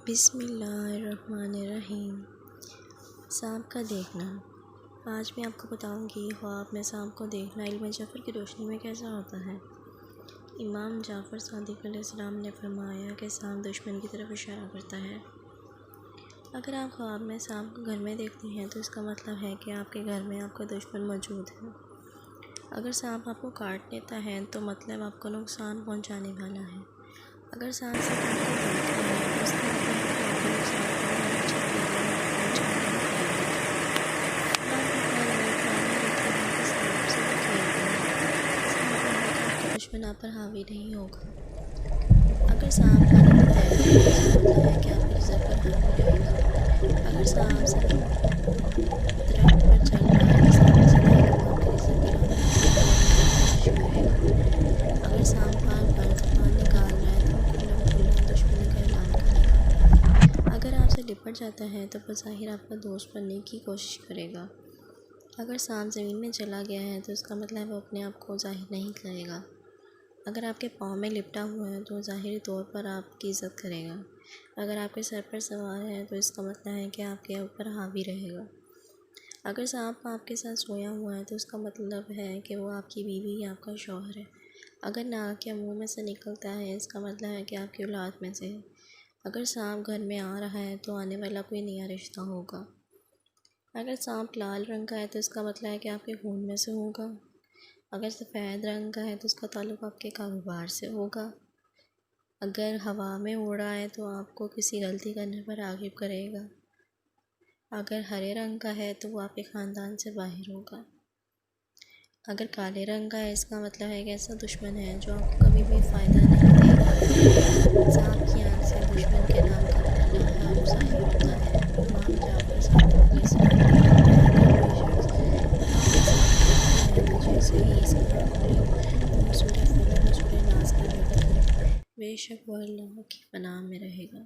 بسم اللہ الرحمن الرحیم۔ سانپ کا دیکھنا۔ آج میں آپ کو بتاؤں گی خواب میں سانپ کو دیکھنا علم جعفر کی روشنی میں کیسا ہوتا ہے۔ امام جعفر صادق علیہ السلام نے فرمایا کہ سانپ دشمن کی طرف اشارہ کرتا ہے۔ اگر آپ خواب میں سانپ کو گھر میں دیکھتے ہیں تو اس کا مطلب ہے کہ آپ کے گھر میں آپ کا دشمن موجود ہے۔ اگر سانپ آپ کو کاٹ لیتا ہے تو مطلب آپ کو نقصان پہنچانے والا ہے۔ اگر سانپ سے کاٹ کے دیکھتا ہے تو اس کا مطلب ہے کہ آپ کو نقصان دشمن آپ پر حاوی نہیں ہوگا۔ اگر سانپ پانی میں تیر رہا ہے تو اس کا مطلب ہے کہ آپ کی عزت پر حاوی رہے گا۔ اگر سانپ صرف درخت پر چل رہا ہے تو اس کا مقصد ہے کہ وہ آپ کی عزت پر حاوی رہے گا۔ اگر سانپ بار بار زبان نکال رہا ہے تو وہ کھلا دشمنی کا اعلان کرے گا۔ اگر آپ سے لپٹ جاتا ہے تو بظاہر آپ کا دوست بننے کی کوشش کرے گا۔ اگر سانپ زمین میں چلا گیا ہے تو اس کا مطلب ہے وہ اپنے آپ کو ظاہر نہیں کرے گا۔ اگر آپ کے پاؤں میں لپٹا ہوا ہے تو ظاہری طور پر آپ کی عزت کرے گا۔ اگر آپ کے سر پر سوار ہے تو اس کا مطلب ہے کہ آپ کے اوپر حاوی رہے گا۔ اگر سانپ آپ کے ساتھ سویا ہوا ہے تو اس کا مطلب ہے کہ وہ آپ کی بیوی یا آپ کا شوہر ہے۔ اگر ناک یا منہ میں سے نکلتا ہے اس کا مطلب ہے کہ آپ کی اولاد میں سے ہے۔ اگر سانپ گھر میں آ رہا ہے تو آنے والا کوئی نیا رشتہ ہوگا۔ اگر سانپ لال رنگ کا ہے تو اس کا مطلب ہے کہ آپ کے خون میں سے ہوگا۔ اگر سفید رنگ کا ہے تو اس کا تعلق آپ کے کاروبار سے ہوگا۔ اگر ہوا میں اڑ رہا ہے تو آپ کو کسی غلطی کرنے پر راغب کرے گا۔ اگر ہرے رنگ کا ہے تو وہ آپ کے خاندان سے باہر ہوگا۔ اگر کالے رنگ کا ہے اس کا مطلب ہے کہ ایسا دشمن ہے جو آپ کو کبھی بھی فائدہ نہیں دے گا۔ سانپ کی آنکھ سے دشمن کے نام کا حرف ظاہر ہوتا ہے۔ امام جعفر صادق علیہ السلام نے فرمایا کہ کوئی شخص خواب میں سانپ کو دیکھتا ہے تو جیسے ہی اس کی آنکھ کھلی تو وہ سورہ فلق اور سورہ ناس کا ورد کرے، بے شک وہ اللہ کی پناہ میں رہے گا۔